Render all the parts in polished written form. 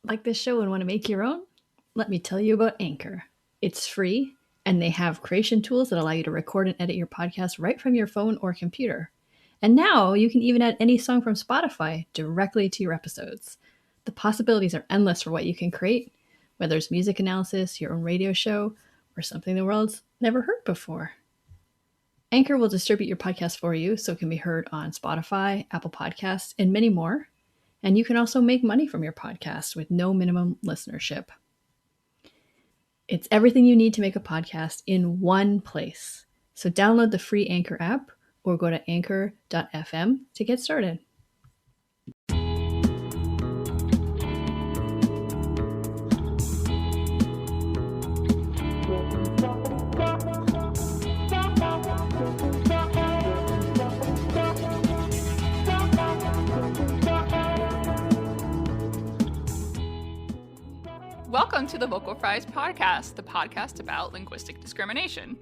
Like this show and want to make your own? Let me tell you about Anchor. It's free, and they have creation tools that allow you to record and edit your podcast right from your phone or computer. And now you can even add any song from Spotify directly to your episodes. The possibilities are endless for what you can create, whether it's music analysis, your own radio show, or something the world's never heard before. Anchor will distribute your podcast for you so it can be heard on Spotify, Apple Podcasts, and many more. And you can also make money from your podcast with no minimum listenership. It's everything you need to make a podcast in one place. So download the free Anchor app or go to anchor.fm to get started. Welcome to the Vocal Fries Podcast, the podcast about linguistic discrimination.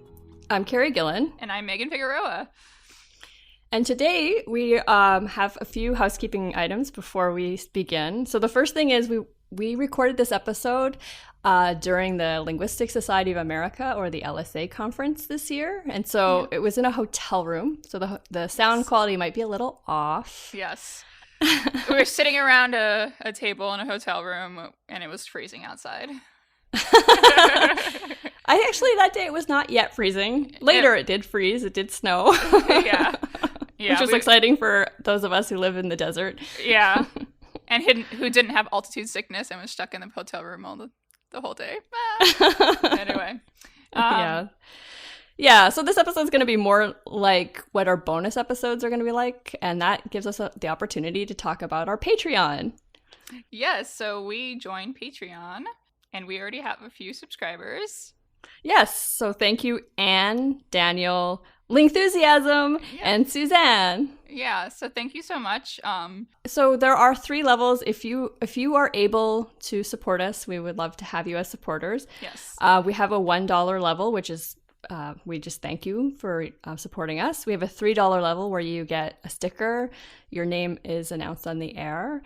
I'm Carrie Gillen. And I'm Megan Figueroa. And today we have a few housekeeping items before we begin. So the first thing is we recorded this episode during the Linguistics Society of America, or the LSA conference this year. And so It was in a hotel room. So the sound quality might be a little off. Yes. We were sitting around a table in a hotel room, and it was freezing outside. That day it was not yet freezing. Later it did freeze. It did snow. Yeah. Which was exciting for those of us who live in the desert. Yeah. And who didn't have altitude sickness and was stuck in the hotel room all the whole day. Anyway. Yeah, so this episode is going to be more like what our bonus episodes are going to be like, and that gives us the opportunity to talk about our Patreon. Yes, so we joined Patreon, and we already have a few subscribers. Yes, so thank you, Anne, Daniel, Linguistics, and Suzanne. Yeah, so thank you so much. So there are 3 levels. If you are able to support us, we would love to have you as supporters. Yes. We have a $1 level, which is we just thank you for supporting us. We have a $3 level where you get a sticker. Your name is announced on the air.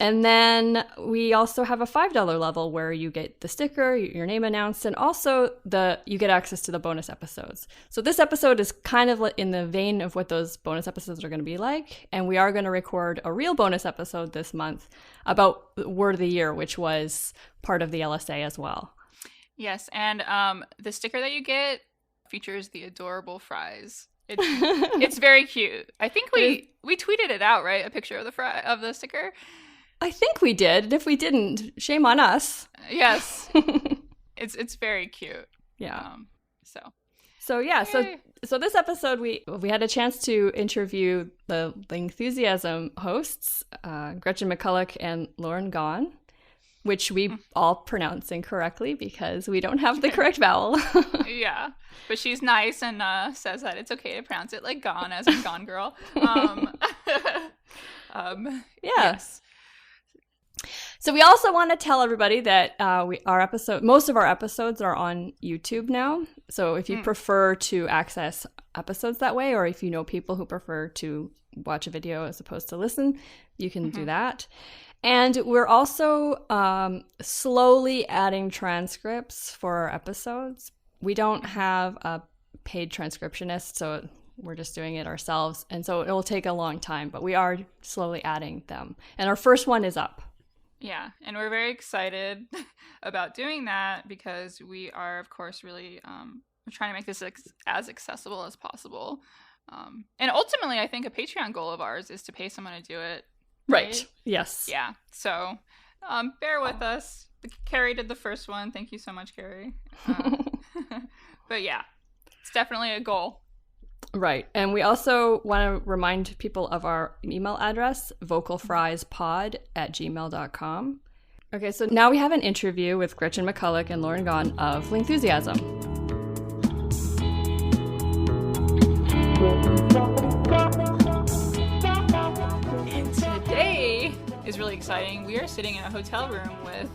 And then we also have a $5 level where you get the sticker, your name announced, and also you get access to the bonus episodes. So this episode is kind of in the vein of what those bonus episodes are going to be like. And we are going to record a real bonus episode this month about Word of the Year, which was part of the LSA as well. Yes, and the sticker that you get features the adorable fries. It's very cute. I think we tweeted it out, right? A picture of the sticker. I think we did. And if we didn't, shame on us. Yes. It's very cute. Yeah. So this episode we had a chance to interview the Linguistics hosts, Gretchen McCulloch and Lauren Gahn, which we all pronounce incorrectly because we don't have the correct vowel. Yeah, but she's nice and says that it's okay to pronounce it like Gone, as in Gone Girl. Yes. So we also want to tell everybody that most of our episodes are on YouTube now. So if you prefer to access episodes that way, or if you know people who prefer to watch a video as opposed to listen, you can do that. And we're also slowly adding transcripts for our episodes. We don't have a paid transcriptionist, so we're just doing it ourselves. And so it will take a long time, but we are slowly adding them. And our first one is up. Yeah, and we're very excited about doing that because we are, of course, really trying to make this as accessible as possible. And ultimately, I think a Patreon goal of ours is to pay someone to do it. Right. Yes. Yeah. So bear with us. Carrie did the first one. Thank you so much, Carrie. But yeah, it's definitely a goal. Right. And we also want to remind people of our email address, vocalfriespod@gmail.com. Okay, so now we have an interview with Gretchen McCulloch and Lauren Gahn of Linguistics. And today is really exciting. We are sitting in a hotel room with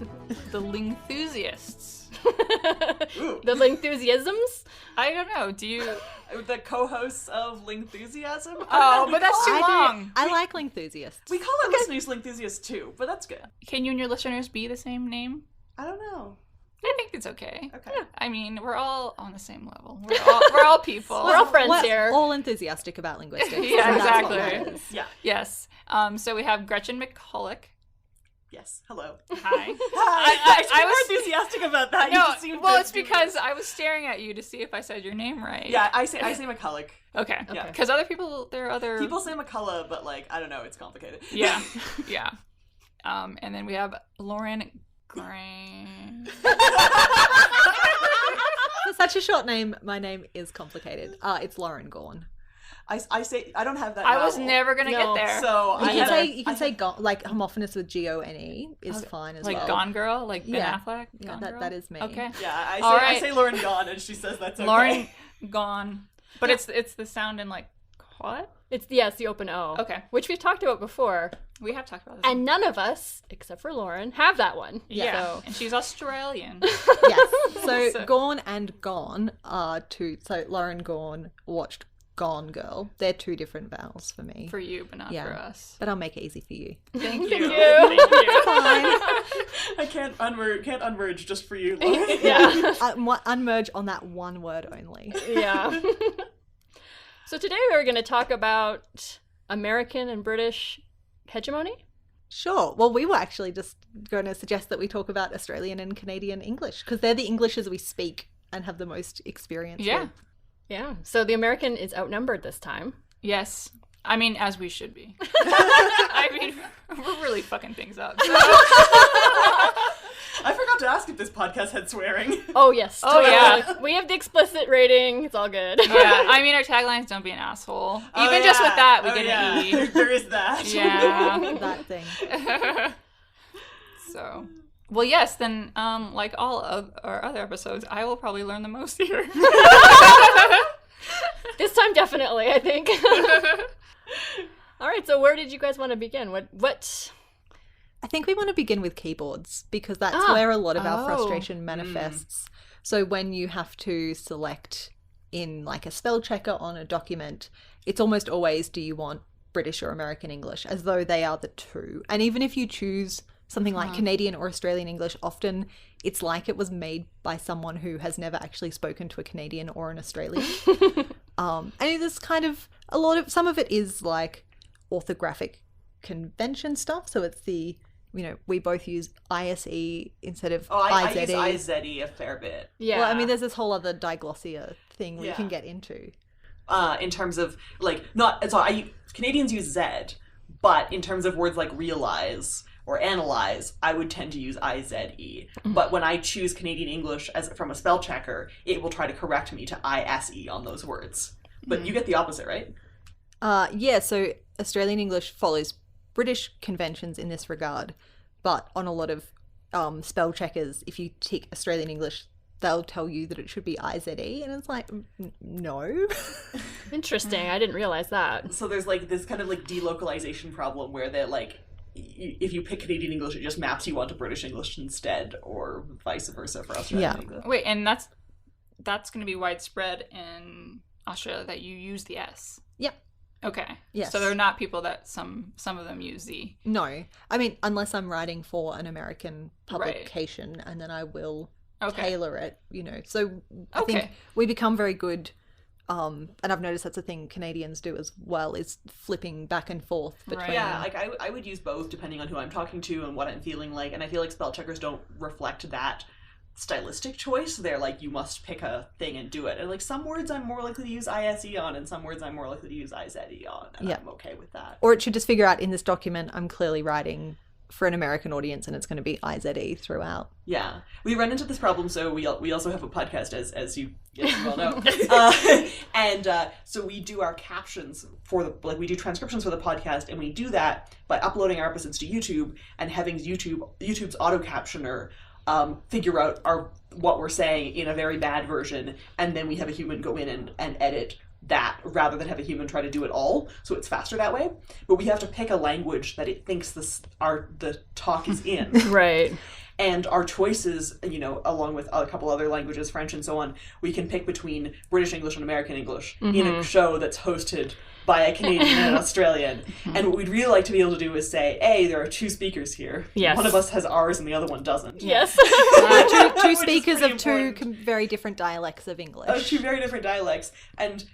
the Linguistics. Ooh. The Lingthusiasms? I don't know. Do you? The co-hosts of Lingthusiasm? Oh, but that's too long. I like Lingthusiasts. We call our listeners Lingthusiasts too, but that's good. Can you and your listeners be the same name? I don't know. I think it's okay. Okay. I mean, we're all on the same level. We're all people. We're all friends We're here. all enthusiastic about linguistics. Yeah, and that's what exactly. matters. Yeah. Yes. So we have Gretchen McCulloch. Yes. Hello. Hi. I was enthusiastic about that. You No, just seemed well, to it's do because it. I was staring at you to see if I said your name right. Yeah, I say McCulloch. Okay. Yeah. Because other people, there are other People say McCullough, but like I don't know, it's complicated. Yeah. Yeah. And then we have Lauren Grant. For such a short name, my name is complicated. It's Lauren Gorn. I say I don't have that. I was vowel, never gonna No. get there. So You can say Gon, like homophonous with Gone is fine as like well. Gone Girl, like Ben Yeah. Affleck. Yeah, Gone that- Girl? that is me. Okay. Yeah, All I right. say Lauren Gone, and she says that's okay. Lauren Gone, but it's the sound in like what? It's the open O. Okay. Which we've talked about before. We have talked about this. And none of us, except for Lauren, have that one. yeah, So, and she's Australian. Yes. So, So- Gorn and Gone are two. So Lauren Gorn watched Gone Girl. They're two different vowels for me. For you, but not Yeah. for us. But I'll make it easy for you. Thank Thank you. you. Thank you. I can't unmerge just for you, Lauren. Yeah. Unmerge on that one word only. Yeah. So today we're going to talk about American and British hegemony. Sure. Well, we were actually just going to suggest that we talk about Australian and Canadian English because they're the Englishes we speak and have the most experience Yeah. with. Yeah. So the American is outnumbered this time. Yes. I mean, as we should be. I mean, we're really fucking things up. So. I forgot to ask if this podcast had swearing. Oh, yes. Oh, yeah. totally. We have the explicit rating. It's all good. Yeah, I mean, our tagline is "Don't be an asshole." Oh, Even just with yeah. that, we Oh, get yeah. an E. There is that. Yeah. That thing. So, well, yes. Then, like all of our other episodes, I will probably learn the most here. This time, definitely, I think. All right. So where did you guys want to begin? What? I think we want to begin with keyboards because that's where a lot of our frustration manifests. So when you have to select in like a spell checker on a document, it's almost always do you want British or American English as though they are the two. And even if you choose something like Canadian or Australian English, often it's like it was made by someone who has never actually spoken to a Canadian or an Australian. And there's kind of a lot of, some of it is like orthographic convention stuff. So it's the, we both use ISE instead of I IZE. use IZE a fair bit. Yeah. Well, I mean, there's this whole other diglossia thing we Yeah. can get into. In terms of like Canadians use Z, but in terms of words like realize or analyze, I would tend to use IZE. But when I choose Canadian English as from a spell checker, it will try to correct me to ISE on those words. But you get the opposite, right? Yeah, so Australian English follows British conventions in this regard, but on a lot of spell checkers, if you tick Australian English, they'll tell you that it should be IZE, and it's like, no. Interesting. I didn't realize that. So there's like this kind of like delocalization problem where they're like, if you pick Canadian English, it just maps you onto British English instead, or vice versa for Australian Yeah. English. Wait, and that's going to be widespread in Australia that you use the S. Yep. Okay. Yes. So they're not people that some of them use the. No. I mean, unless I'm writing for an American publication, and then I will tailor it, So I think we become very good, and I've noticed that's a thing Canadians do as well, is flipping back and forth between... Yeah, like I would use both depending on who I'm talking to and what I'm feeling like, and I feel like spell checkers don't reflect that stylistic choice. They're like, you must pick a thing and do it. And like some words I'm more likely to use ISE on, and some words I'm more likely to use IZE on, and I'm okay with that. Or it should just figure out in this document I'm clearly writing for an American audience and it's going to be IZE throughout. Yeah, we run into this problem. So we also have a podcast, as you well know, so we do our captions for we do transcriptions for the podcast, and we do that by uploading our episodes to YouTube and having YouTube's auto captioner figure out what we're saying in a very bad version, and then we have a human go in and edit that rather than have a human try to do it all, so it's faster that way. But we have to pick a language that it thinks the talk is in. Right. And our choices, you know, along with a couple other languages, French and so on, we can pick between British English and American English in a show that's hosted by a Canadian and an Australian. And what we'd really like to be able to do is say, A, there are two speakers here. Yes. One of us has ours and the other one doesn't. Yes. Two speakers of two very different dialects of English. Two very different dialects. And,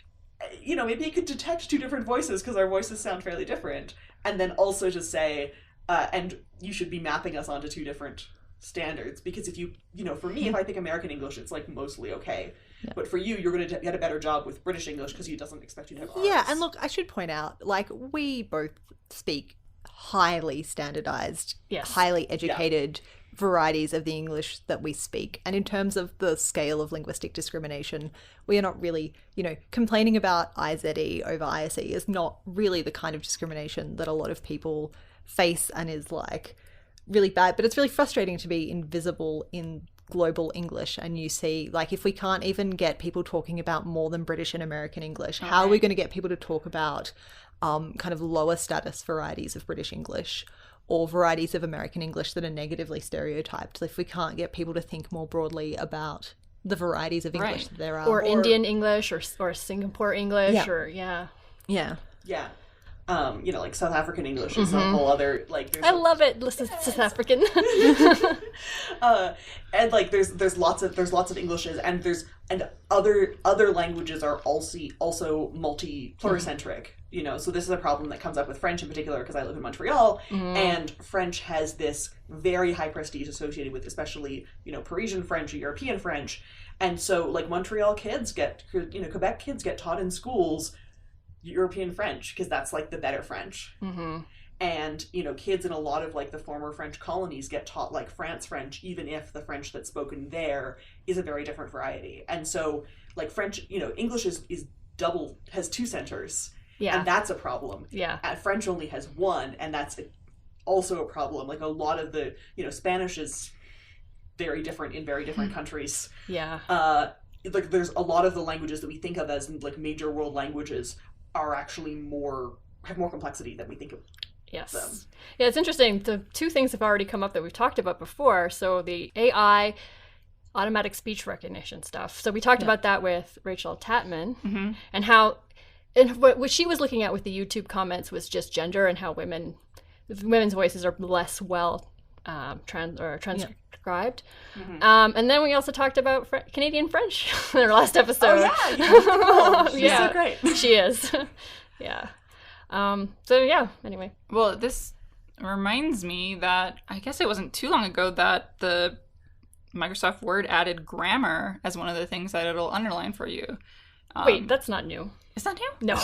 you know, maybe you could detect two different voices because our voices sound fairly different. And then also just say, and you should be mapping us onto two different standards. Because if you know, for me, if I pick American English, it's like mostly okay. Yeah. But for you, you're going to get a better job with British English because he doesn't expect you to have ours. Yeah, and look, I should point out, like, we both speak highly standardized, highly educated varieties of the English that we speak. And in terms of the scale of linguistic discrimination, we are not really, you know, complaining about IZE over ISE is not really the kind of discrimination that a lot of people face and is, like, really bad. But it's really frustrating to be invisible in global English, and you see, like, if we can't even get people talking about more than British and American English, how are we going to get people to talk about kind of lower status varieties of British English or varieties of American English that are negatively stereotyped if we can't get people to think more broadly about the varieties of English that there are, or Indian English or Singapore English or yeah you know, like South African English is a whole other, like, I love it. Listen, South African. And like there's lots of Englishes, and other languages are also pluricentric. You know, so this is a problem that comes up with French in particular because I live in Montreal, and French has this very high prestige associated with, especially, you know, Parisian French or European French, and so like Montreal kids Quebec kids get taught in schools European French because that's like the better French. And, you know, kids in a lot of like the former French colonies get taught like France French, even if the French that's spoken there is a very different variety. And so like French, you know, English has two centers. Yeah. And that's a problem. Yeah. French only has one, and that's also a problem. Like a lot of the, you know, Spanish is very different in very different countries. Yeah. Like there's a lot of the languages that we think of as like major world languages are actually have more complexity than we think of. Yes. Them. Yeah, it's interesting. The two things have already come up that we've talked about before. So the AI, automatic speech recognition stuff. So we talked about that with Rachel Tatman, and how, and what she was looking at with the YouTube comments was just gender and how women's voices are less well transcribed. And then we also talked about Canadian French in our last episode. Oh yeah, she's so great. She is. Yeah. So yeah, anyway. Well, this reminds me that I guess it wasn't too long ago that the Microsoft Word added grammar as one of the things that it'll underline for you. Wait, that's not new. It's not new? No.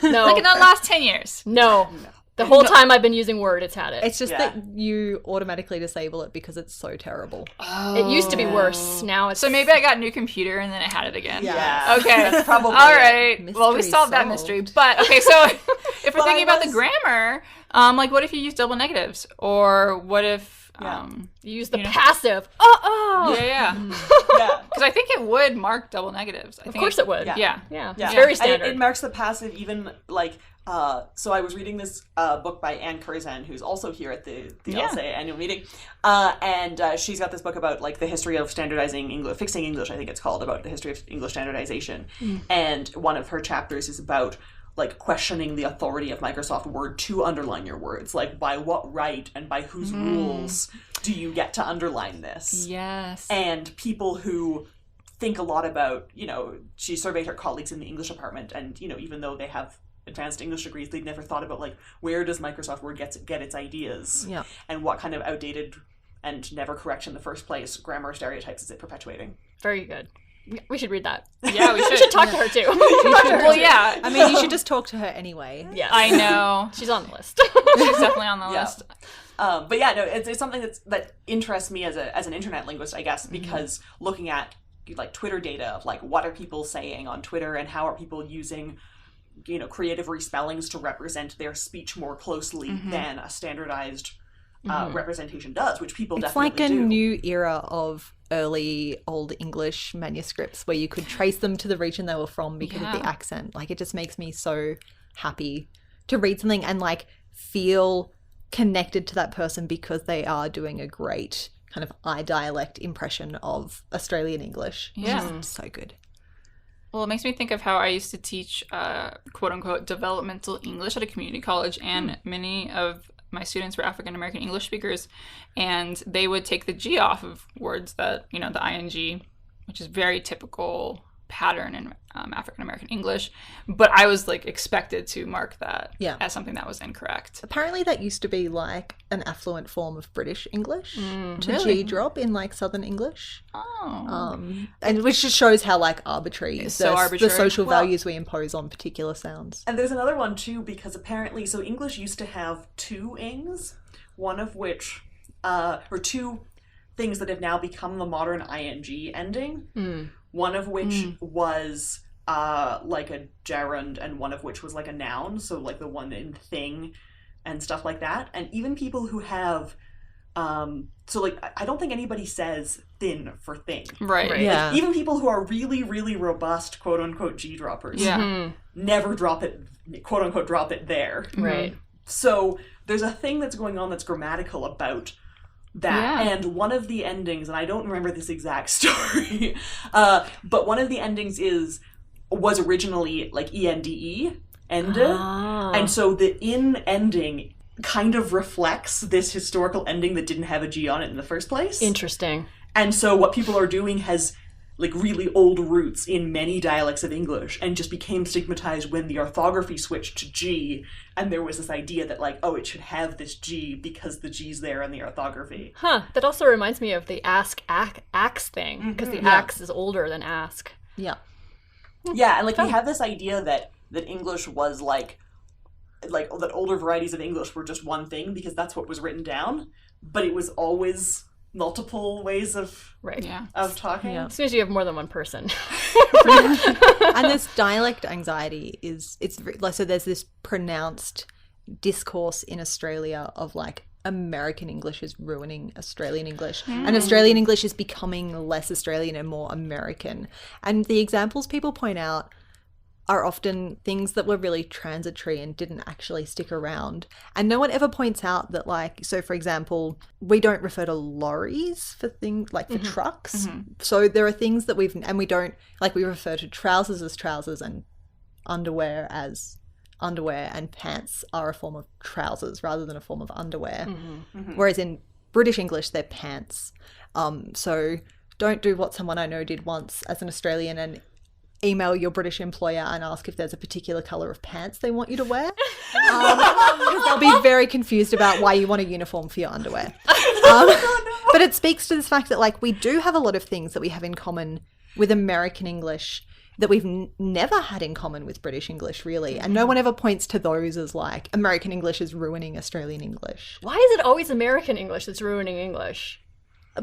No. Like in the last 10 years? No. The whole time I've been using Word, it's had it. It's just that you automatically disable it because it's so terrible. Oh. It used to be worse. Now it's... So maybe I got a new computer and then it had it again. Yeah. Okay. That's probably all right. Well, we solved that mystery. But, okay, so if we're thinking about the grammar, like what if you use double negatives? Or what if... you use the passive. Oh. Yeah. Because I think it would mark double negatives. Of course it would. Yeah. It's very standard. It marks the passive even like... so I was reading this book by Anne Curzan, who's also here at the LSA annual meeting, and she's got this book about like the history of standardizing English, fixing English, I think it's called, about the history of English standardization. And one of her chapters is about like questioning the authority of Microsoft Word to underline your words, like by what right and by whose rules do you get to underline this? Yes. And people who think a lot about, you know, she surveyed her colleagues in the English department, and, you know, even though they have advanced English degrees, they'd never thought about like where does Microsoft Word get its ideas, and what kind of outdated and never correct in the first place grammar stereotypes is it perpetuating. Very good. We should read that. Yeah, we should. We should talk to her too. Well, yeah. I mean, you should just talk to her anyway. Yes. I know. She's on the list. She's definitely on the list. But yeah, no, it's something that interests me as an internet linguist, I guess, because looking at like Twitter data of like what are people saying on Twitter and how are people using, you know, creative respellings to represent their speech more closely than a standardized representation does, which people definitely do. It's like a new era of early Old English manuscripts where you could trace them to the region they were from because of the accent. Like, it just makes me so happy to read something and like feel connected to that person because they are doing a great kind of dialect impression of Australian English. Yeah. Which is so good. Well, it makes me think of how I used to teach quote-unquote developmental English at a community college, and many of my students were African-American English speakers, and they would take the G off of words that, you know, the ing, which is very typical pattern in African-American English, but I was like expected to mark that as something that was incorrect. Apparently that used to be like an affluent form of British English to really? G drop in like Southern English. Oh. And which just shows how like arbitrary It's so arbitrary. the social values we impose on particular sounds. And there's another one too, because apparently, so English used to have two ings, one of which, or two things that have now become the modern ing ending. One of which was like a gerund, and one of which was like a noun, so like the one in thing and stuff like that. And even people who have, so like I don't think anybody says thin for thing. Right. Yeah. Like, even people who are really, really robust, quote unquote G droppers, never drop it, quote unquote drop it there. Right. So there's a thing that's going on that's grammatical about that. And one of the endings, and I don't remember this exact story, but one of the endings was originally like ende, ende, and so the in ending kind of reflects this historical ending that didn't have a G on it in the first place. Interesting. And so what people are doing has like really old roots in many dialects of English, and just became stigmatized when the orthography switched to G, and there was this idea that like, oh, it should have this G because the G's there in the orthography. Huh. That also reminds me of the axe thing, because the axe is older than ask. Yeah. Yeah, and like we have this idea that English was like that older varieties of English were just one thing because that's what was written down, but it was always multiple ways of talking. As soon as you have more than one person. And this dialect anxiety so there's this pronounced discourse in Australia of like American English is ruining Australian English, and Australian English is becoming less Australian and more American. And the examples people point out are often things that were really transitory and didn't actually stick around. And no one ever points out that, like, so for example, we don't refer to lorries for things like for trucks. So there are things that we don't, like, we refer to trousers as trousers and underwear as underwear, and pants are a form of trousers rather than a form of underwear. Whereas in British English, they're pants. So don't do what someone I know did once as an Australian and email your British employer and ask if there's a particular colour of pants they want you to wear. Because they'll be very confused about why you want a uniform for your underwear. But it speaks to this fact that, like, we do have a lot of things that we have in common with American English that we've never had in common with British English, really. And no one ever points to those as, like, American English is ruining Australian English. Why is it always American English that's ruining English?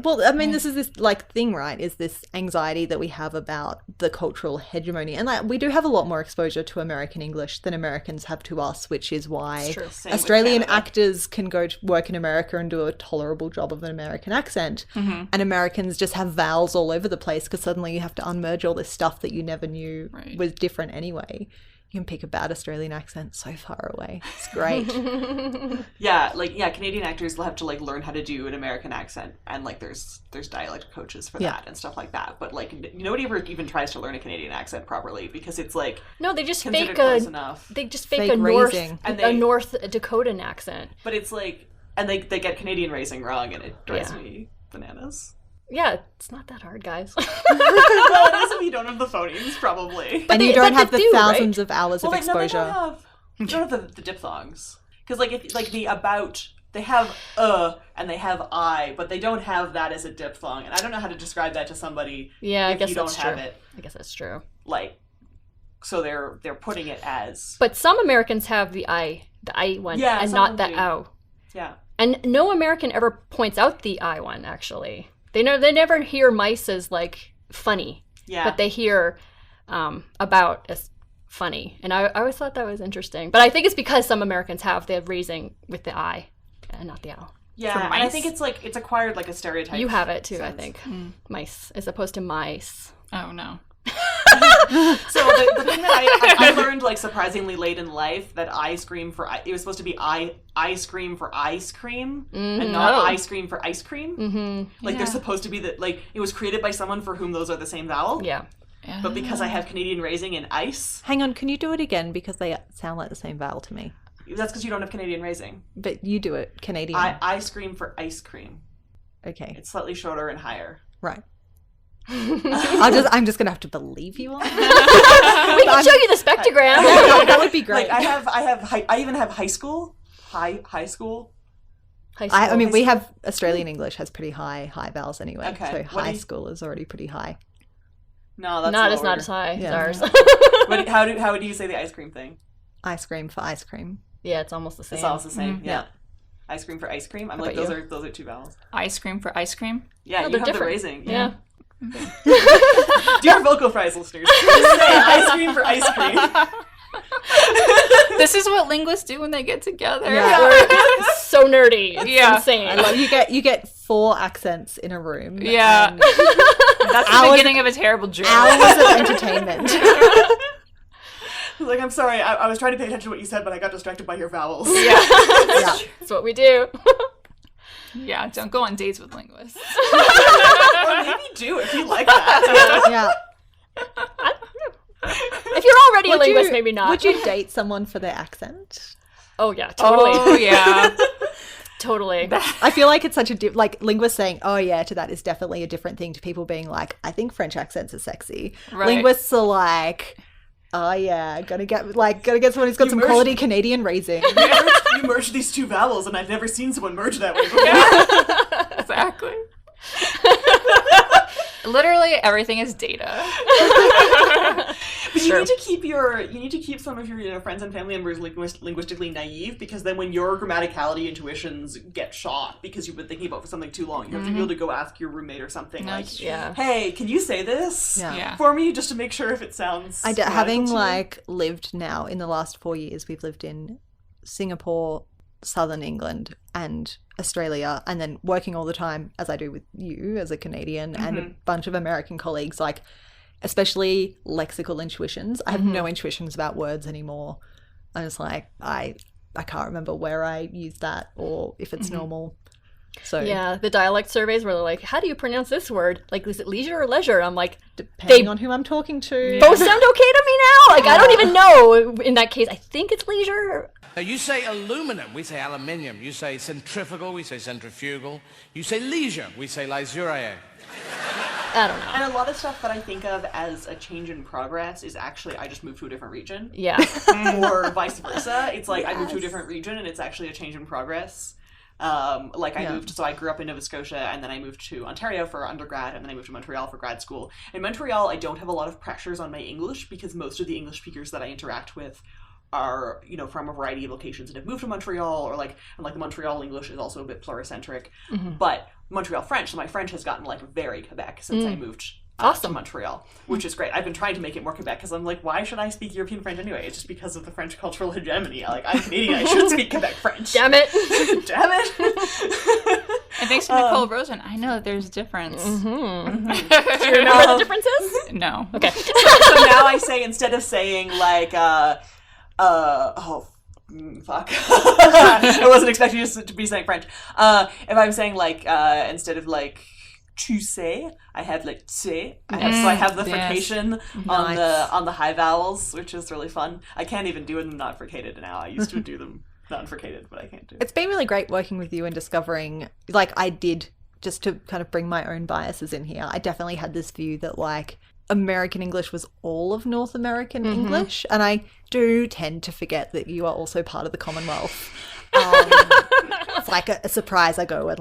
Well, I mean, this is this, like, thing, right, is this anxiety that we have about the cultural hegemony. And, like, we do have a lot more exposure to American English than Americans have to us, which is why Australian actors can go to work in America and do a tolerable job of an American accent. And Americans just have vowels all over the place because suddenly you have to unmerge all this stuff that you never knew was different anyway. You can pick a bad Australian accent so far away. It's great. Canadian actors will have to like learn how to do an American accent, and like there's dialect coaches for that and stuff like that. But like nobody ever even tries to learn a Canadian accent properly because it's like no, they just fake fake a North Dakotan accent. But it's like, and they get Canadian raising wrong, and it drives me bananas. Yeah, it's not that hard, guys. Well, it is if you don't have the phonemes, probably. And you don't have the thousands of hours of exposure. No, they don't have the diphthongs. Because they have and they have I, but they don't have that as a diphthong. And I don't know how to describe that to somebody if you don't have it. I guess that's true. Like, so they're putting it as... But some Americans have the I one, and not the ow. Yeah. And no American ever points out the I one, actually. They never hear mice as, like, funny. Yeah. But they hear about as funny. And I always thought that was interesting. But I think it's because some Americans have the raising with the I and not the ow. Yeah, and I think it's like, it's acquired like a stereotype. You have it too, sense. I think. Mice, as opposed to mice. Oh, no. So the thing that I learned like surprisingly late in life that it was supposed to be I scream for ice cream and not I scream for ice cream. Mm-hmm. Like they're supposed to be like it was created by someone for whom those are the same vowel. Yeah. But because I have Canadian raising and ice. Hang on, can you do it again? Because they sound like the same vowel to me. That's because you don't have Canadian raising. But you do it, Canadian. I scream for ice cream. Okay. It's slightly shorter and higher. Right. I'm just gonna have to believe you on that. We can show you the spectrogram. That would be great. Like I even have high school. High school. I mean, we have Australian English has pretty high vowels anyway. Okay. So high school is already pretty high. No, that's lower. It's not as high as ours. But how do you say the ice cream thing? Ice cream for ice cream. Yeah, it's almost the same. It's almost the same. Mm-hmm. Yeah. Ice cream for ice cream. I'm like those are two vowels. Ice cream for ice cream. Yeah, you have different. The raising. Yeah. Dear Vocal Fries listeners, say ice cream for ice cream. This is what linguists do when they get together. Yeah. It's so nerdy. It's insane. I love you get 4 accents in a room. Yeah. That's the beginning of a terrible joke. Hours of entertainment. Like, I'm sorry, I was trying to pay attention to what you said, but I got distracted by your vowels. Yeah. That's what we do. Yeah, don't go on dates with linguists. Or maybe do if you like that. Yeah. If you're already a linguist, maybe not. Would you date someone for their accent? Oh, yeah, totally. Oh, yeah. Totally. I feel like it's such a like linguists saying, "Oh yeah," to that is definitely a different thing to people being like, "I think French accents are sexy." Right. Linguists are like, "Oh yeah, gotta get someone who's got some quality Canadian raising." You merged these two vowels, and I've never seen someone merge that way before. Exactly. Literally everything is data. But you need to keep some of your friends and family members linguistically naive, because then when your grammaticality intuitions get shot because you've been thinking about it for something too long, you have to be able to go ask your roommate or something hey, can you say this for me, just to make sure if it sounds having like lived now in the last 4 years, we've lived in Singapore, Southern England and Australia, and then working all the time as I do with you as a Canadian and a bunch of American colleagues, like especially lexical intuitions. I have no intuitions about words anymore. I'm just like, I can't remember where I used that or if it's normal. So yeah, the dialect surveys where they're like, how do you pronounce this word? Like, is it leisure or leisure? I'm like, depending on who I'm talking to. Both sound okay to me now. Like, I don't even know. In that case, I think it's leisure. Now, you say aluminum, we say aluminium. You say centrifugal, we say centrifugal. You say leisure, we say leisure. I don't know. And a lot of stuff that I think of as a change in progress is actually I just moved to a different region. Yeah. Or vice versa. It's like I moved to a different region and it's actually a change in progress. I moved, so I grew up in Nova Scotia and then I moved to Ontario for undergrad and then I moved to Montreal for grad school. In Montreal, I don't have a lot of pressures on my English because most of the English speakers that I interact with are, from a variety of locations and have moved to Montreal, or the Montreal English is also a bit pluricentric. But Montreal French, so my French has gotten very Quebec since I moved to Montreal, which is great. I've been trying to make it more Quebec because I'm like, why should I speak European French anyway? It's just because of the French cultural hegemony. I'm Canadian, I should speak Quebec French. Damn it. Damn it. And thanks to Nicole Rosen, I know that there's a difference. Do you remember the differences? No. Okay. So now I say, instead of saying fuck. I wasn't expecting you to be saying French. If I'm saying instead of tu sais, I have tu. So I have the frication on the high vowels, which is really fun. I can't even do them not fricated now. I used to do them not fricated, but I can't do it. It's been really great working with you and discovering, I did, just to kind of bring my own biases in here, I definitely had this view that American English was all of North American English, and I do tend to forget that you are also part of the Commonwealth. It's like a surprise I go and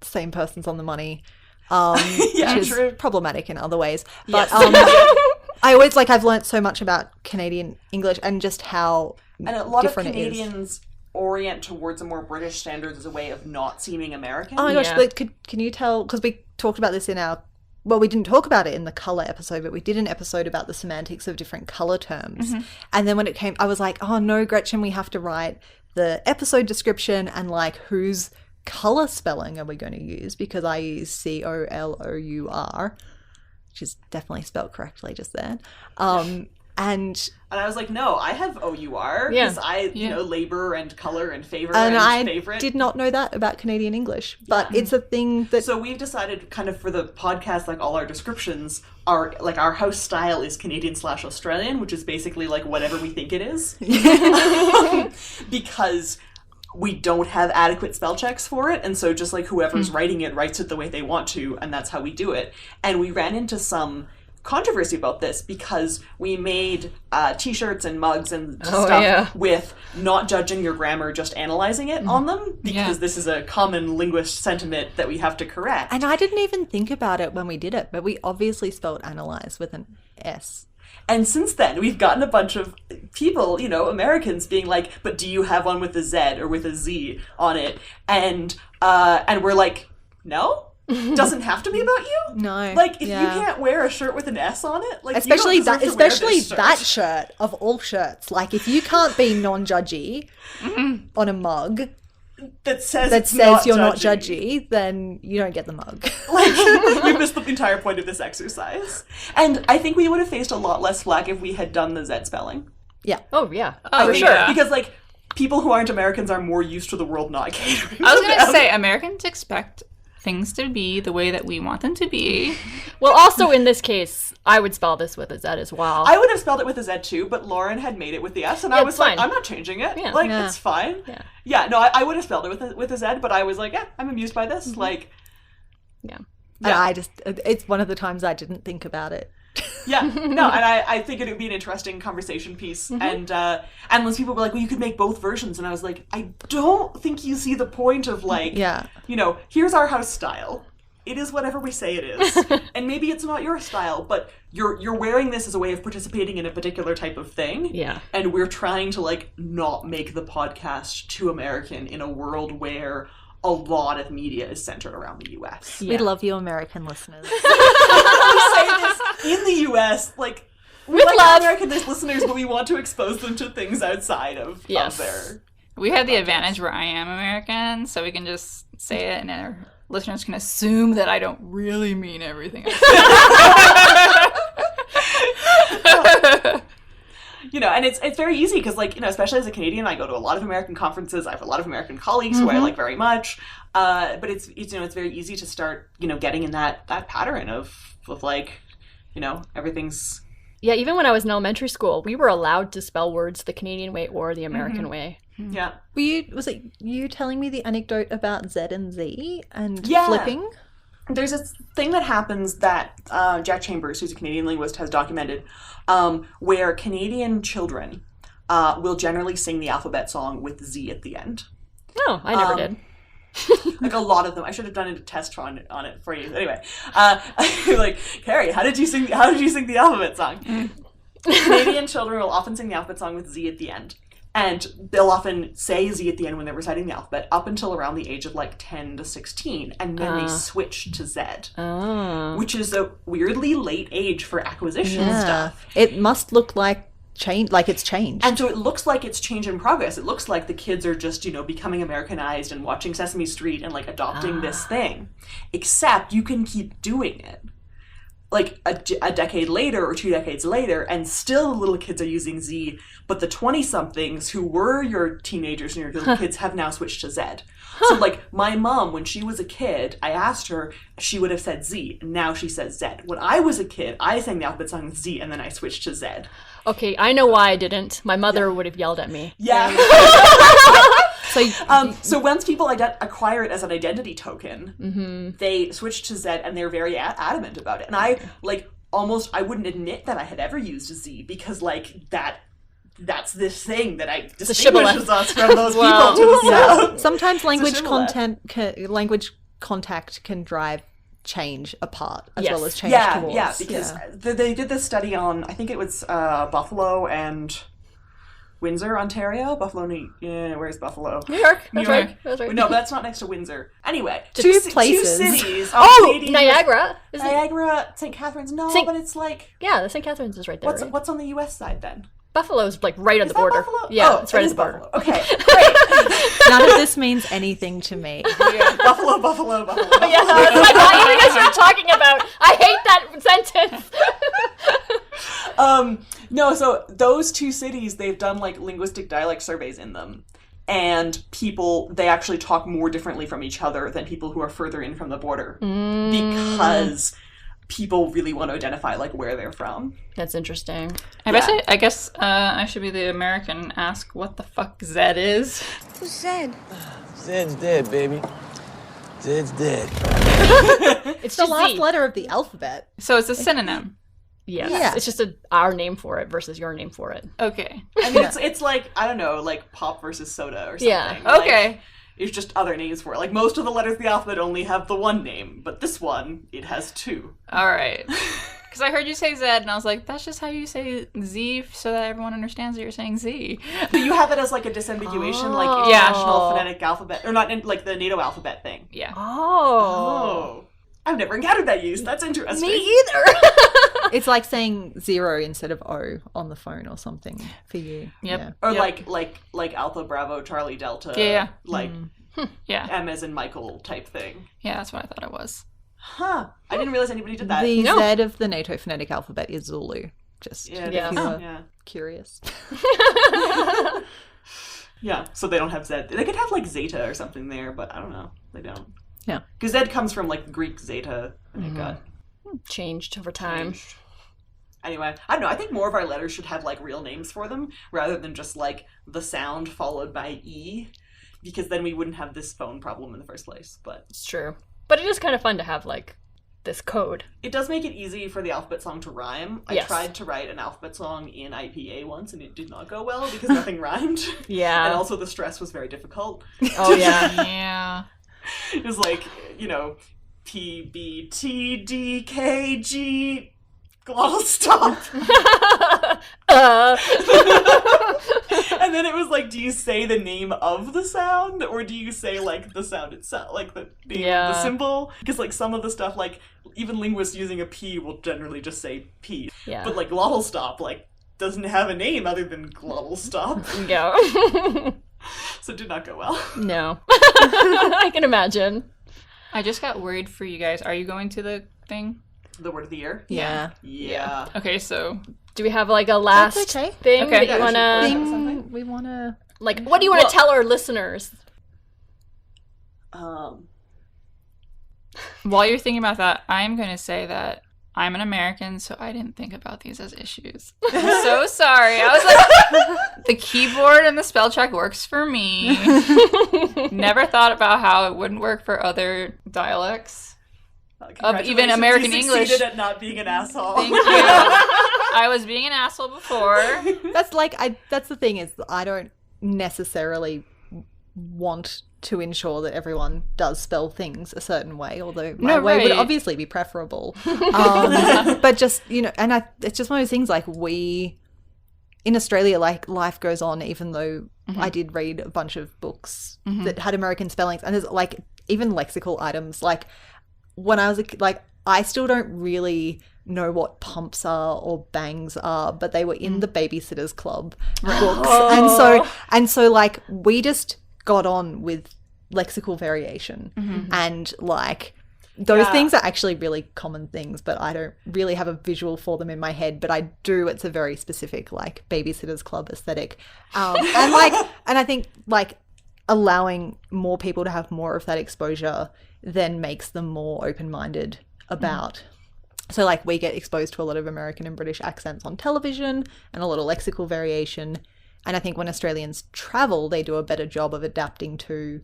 same person's on the money, which is problematic in other ways. But I always I've learned so much about Canadian English and just how and a lot of different Canadians orient towards a more British standards as a way of not seeming American. Oh my gosh, can you tell, because we talked about this in our, well, we didn't talk about it in the colour episode, but we did an episode about the semantics of different colour terms. And then when it came, I was like, oh no, Gretchen, we have to write the episode description and whose colour spelling are we going to use, because I use COLOUR. which is definitely spelled correctly just then. And I was like, no, I have O-U-R, because you know, labor and color and favor and I favorite. did not know that about Canadian English, but it's a thing that... So we've decided kind of for the podcast, like all our descriptions are, like our house style is Canadian/Australian, which is basically like whatever we think it is. Because we don't have adequate spell checks for it, and so just like whoever's writing it writes it the way they want to, and that's how we do it. And we ran into some controversy about this because we made t-shirts and mugs and stuff with not judging your grammar, just analyzing it on them, because this is a common linguist sentiment that we have to correct. And I didn't even think about it when we did it, but we obviously spelled analyze with an S. And since then, we've gotten a bunch of people, you know, Americans being like, but do you have one with a Z or with a Z on it? And we're like, no? Doesn't have to be about you? No. Like, if you can't wear a shirt with an S on it, like, especially you don't deserve to wear this shirt. that shirt of all shirts. Like, if you can't be non-judgy on a mug that says you're not judgy, then you don't get the mug. Like, we missed the entire point of this exercise. And I think we would have faced a lot less flack if we had done the Z spelling. Yeah. Oh, yeah. For sure. Because, like, people who aren't Americans are more used to the world not catering. I was going to say, Americans expect things to be the way that we want them to be. Well, also in this case, I would spell this with a Z as well. I would have spelled it with a Z too, but Lauren had made it with the S, and I was like, I'm not changing it. Yeah. Like, it's fine. Yeah, no, I would have spelled it with a Z, but I was like, I'm amused by this. Like, And it's one of the times I didn't think about it. No, and I think it would be an interesting conversation piece. And when people were like, well, you could make both versions, and I was like, I don't think you see the point of, like, you know, here's our house style. It is whatever we say it is. And maybe it's not your style, but you're wearing this as a way of participating in a particular type of thing. Yeah. And we're trying to, like, not make the podcast too American in a world where a lot of media is centered around the U.S. We love you, American listeners. We say this in the U.S., like, we like love. American listeners, but we want to expose them to things outside of their... We have the advantage where I am American, so we can just say it, and our listeners can assume that I don't really mean everything I say. You know, and it's very easy because, like, you know, especially as a Canadian, I go to a lot of American conferences. I have a lot of American colleagues who I like very much. But it's you know, it's very easy to start, you know, getting in that pattern of like, you know, everything's... Yeah, even when I was in elementary school, we were allowed to spell words the Canadian way or the American way. Yeah. Was it you telling me the anecdote about Z and Z and flipping? There's this thing that happens that Jack Chambers, who's a Canadian linguist, has documented, where Canadian children will generally sing the alphabet song with Z at the end. Oh, I never did. Like, a lot of them. I should have done a test on it for you. Anyway, like, Carrie, how did you sing the alphabet song? Canadian children will often sing the alphabet song with Z at the end. And they'll often say Z at the end when they're reciting the alphabet up until around the age of, like, 10 to 16. And then they switch to Z, which is a weirdly late age for acquisition stuff. It must look like it's changed. And so it looks like it's change in progress. It looks like the kids are just, you know, becoming Americanized and watching Sesame Street and, like, adopting this thing. Except you can keep doing it, like, a decade later or 2 decades later, and still the little kids are using Z, but the 20-somethings who were your teenagers and your little kids have now switched to Z. So, like, my mom, when she was a kid, I asked her, she would have said Z, and now she says Z. When I was a kid, I sang the alphabet song with Z, and then I switched to Z. Okay, I know why I didn't. My mother would have yelled at me. Yeah. So, so once people acquire it as an identity token, they switch to Z, and they're very adamant about it. And I, like, I wouldn't admit that I had ever used a Z, because, like, that's this thing that distinguishes us from those people to the south. Sometimes language contact can drive change apart as well as change towards. Yeah, because they did this study on, I think it was Buffalo and Windsor, Ontario. Where's Buffalo? New York. That's right. No, but that's not next to Windsor. Anyway, two Two places. cities. Niagara. Niagara, St. Catharines. No, but it's like... Yeah, the St. Catharines is right there. What's on the U.S. side then? Buffalo's like right on the Is that border. Buffalo? Yeah, Oh, it's right it on is the border. Buffalo. Okay, great. None of this means anything to me. Yeah, Buffalo. Yeah, I thought you guys were talking about. I hate that sentence. No, so those two cities, they've done like linguistic dialect surveys in them. And people, they actually talk more differently from each other than people who are further in from the border. Because people really want to identify like where they're from. That's interesting. I guess I should be the American and ask what the fuck Zed is. Who's Zed? Zed's dead, baby. Zed's dead. It's The just last Z. letter of the alphabet. So it's a synonym. Yes. Yeah. It's just our name for it versus your name for it. Okay. I mean, it's like, I don't know, like pop versus soda or something. Yeah. Like, Okay. it's just other names for it. Like, most of the letters of the alphabet only have the one name, but this one, it has two. All right. Because I heard you say Zed, and I was like, that's just how you say Z so that everyone understands that you're saying Z. But you have it as like a disambiguation, like Yeah. international phonetic alphabet, or not in, like the NATO alphabet thing. Yeah. Oh. I've never encountered that use. That's interesting. Me either. It's like saying 0 instead of O on the phone or something for you. Yep. Yeah. Or Yep. like Alpha Bravo Charlie Delta. Yeah. Like Yeah. M as in Michael type thing. Yeah, that's what I thought it was. Huh. I didn't realize anybody did that. The No. Z of the NATO phonetic alphabet is Zulu. Just Yeah. if Yeah. you were Yeah. curious. Yeah. So they don't have Z. They could have like Zeta or something there, but I don't know. They don't. Yeah. Because Z comes from like Greek Zeta, and it got Changed over time. changed. Anyway, I don't know. I think more of our letters should have like real names for them rather than just like the sound followed by E, because then we wouldn't have this phone problem in the first place. But It's true. But it is kind of fun to have like this code. it does make it easy for the alphabet song to rhyme. I Yes. tried to write an alphabet song in IPA once, and it did not go well because nothing rhymed. Yeah. And also the stress was very difficult. Oh yeah. Yeah. It was like, you know, P, B, T, D, K, G, glottal stop. And then it was like, do you say the name of the sound, or do you say like the sound itself, like the name of the symbol? Because like some of the stuff, like even linguists using a P will generally just say P. Yeah. But like glottal stop, like doesn't have a name other than glottal stop, Go. so it did not go well. No. I can imagine. I just got worried for you guys. Are you going to the thing? The word of the year. Yeah. Yeah. Okay, so Do we have like a last That's okay. thing Okay. that Yeah, you we should- wanna Thing we want to... like? What do you want to tell our listeners? while you're thinking about that, I'm going to say that I'm an American, so I didn't think about these as issues. I'm so sorry. I was like, the keyboard and the spell check works for me. Never thought about how it wouldn't work for other dialects. Of even Congratulations, American you English. succeeded at not being an asshole. Thank you. I was being an asshole before. That's like, that's the thing is I don't necessarily want to ensure that everyone does spell things a certain way, although my No, way would right. obviously be preferable. But just, you know, and it's just one of those things like in Australia, like life goes on, even though I did read a bunch of books that had American spellings, and there's like even lexical items. Like when I was a kid, like I still don't really know what pumps are or bangs are, but they were in the Babysitter's Club books, and so like we just got on with lexical variation, and like those things are actually really common things, but I don't really have a visual for them in my head, but I do. It's a very specific like Babysitter's Club aesthetic, and I think like allowing more people to have more of that exposure then makes them more open-minded about. So like we get exposed to a lot of American and British accents on television and a lot of lexical variation. And I think when Australians travel, they do a better job of adapting to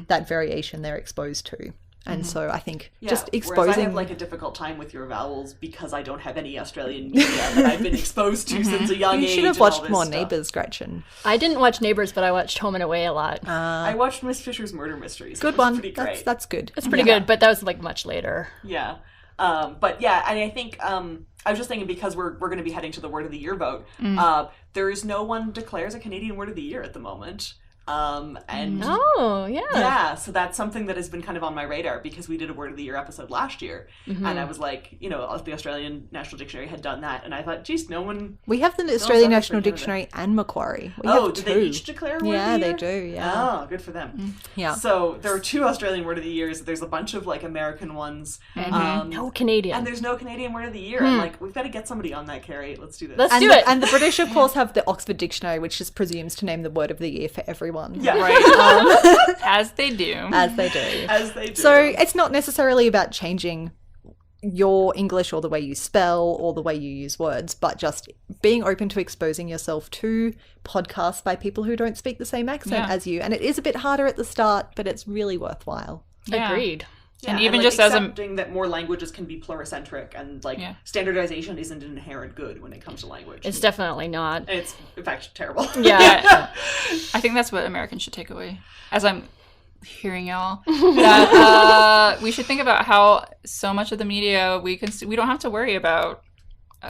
that variation they're exposed to. And so I think just Whereas exposing... I have like a difficult time with your vowels because I don't have any Australian media that I've been exposed to since a young age. You should have and all watched this more stuff. Neighbours, Gretchen. I didn't watch Neighbours, but I watched Home and Away a lot. I watched Miss Fisher's Murder Mysteries. Good which was one. Pretty great. That's good. It's pretty good, but that was like much later. Yeah. But yeah, and I think I was just thinking because we're going to be heading to the Word of the Year vote. There is no one declares a Canadian Word of the Year at the moment. And yeah, so that's something that has been kind of on my radar because we did a Word of the Year episode last year, and I was like, the Australian National Dictionary had done that, and I thought, geez, no one. We have the Australian National Dictionary and Macquarie. We have do two. they each declare Word of the Year? Yeah, they do. Yeah. Oh, good for them. Yeah. So there are 2 Australian Word of the Years. There's a bunch of like American ones. No Canadian. And there's no Canadian Word of the Year. I'm like, we've got to get somebody on that, Carrie. Let's do this. Let's do it. And the British, of course, have the Oxford Dictionary, which just presumes to name the Word of the Year for everyone. Yeah, right. As they do. As they do. As they do. So it's not necessarily about changing your English or the way you spell or the way you use words, but just being open to exposing yourself to podcasts by people who don't speak the same accent as you. And it is a bit harder at the start, but it's really worthwhile. Yeah. Agreed. Yeah, and even like just as accepting that more languages can be pluricentric and like standardization isn't an inherent good when it comes to language. It's definitely not. It's in fact terrible. Yeah. I think that's what Americans should take away. As I'm hearing y'all, that we should think about how so much of the media we don't have to worry about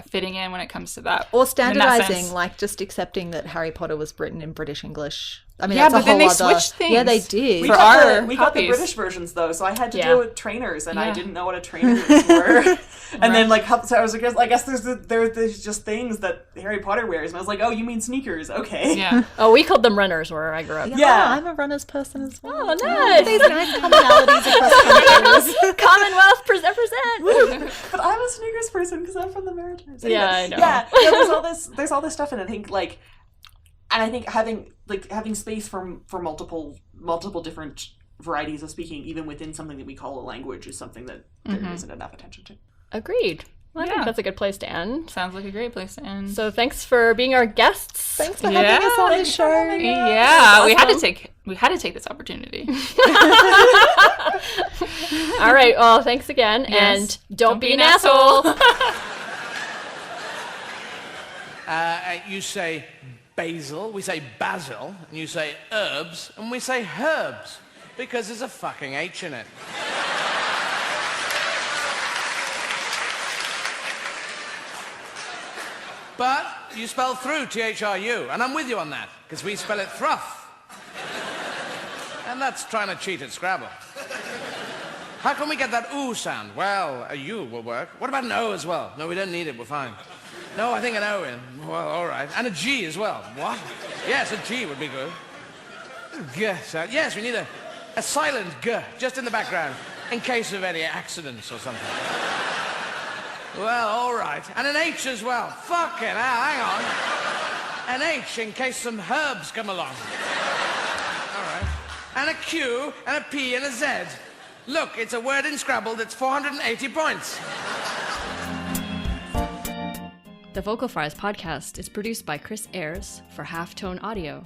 fitting in when it comes to that. Or standardizing, like just accepting that Harry Potter was written in British English. I mean, yeah, that's but a then whole they other... switched things. Yeah, they did. We For got our the copies. British versions though, so I had to Yeah. deal with trainers, and I Yeah. didn't know what a trainers were. And then like, so I was like, I guess there's just things that Harry Potter wears, and I was like, oh, you mean sneakers? Okay. Yeah. Oh, we called them runners where I grew up. Yeah. I'm a runner's person as well. Oh, nice. These nice commonalities across countries. Commonwealth represent. But I'm a sneakers person because I'm from the Maritimes. Yeah, I know. Yeah, there's all this stuff, and I think having space for multiple different varieties of speaking, even within something that we call a language, is something that there isn't enough attention to. Agreed. Well, I think that's a good place to end. Sounds like a great place to end. So thanks for being our guests. Thanks for having us on the show. Yeah, we had to take this opportunity. All right. Well, thanks again, Yes. and don't be an asshole. You say basil, we say basil, and you say herbs, and we say herbs, because there's a fucking H in it. But you spell through, T-H-R-U, and I'm with you on that, because we spell it thruff. And that's trying to cheat at Scrabble. How can we get that ooh sound? Well, a U will work. What about an O as well? No, we don't need it, we're fine. No, I think an O in. Well, all right. And a G as well. What? Yes, a G would be good. G sound. Yes, we need a silent G, just in the background, in case of any accidents or something. Well, all right. And an H as well. Fucking hell, hang on. An H in case some herbs come along. All right. And a Q, and a P, and a Z. Look, it's a word in Scrabble that's 480 points. The Vocal Fries podcast is produced by Chris Ayres for Halftone Audio.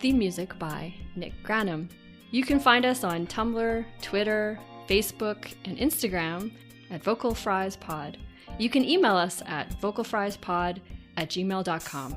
Theme music by Nick Granum. You can find us on Tumblr, Twitter, Facebook, and Instagram at Vocal Fries Pod. You can email us at vocalfriespod@gmail.com.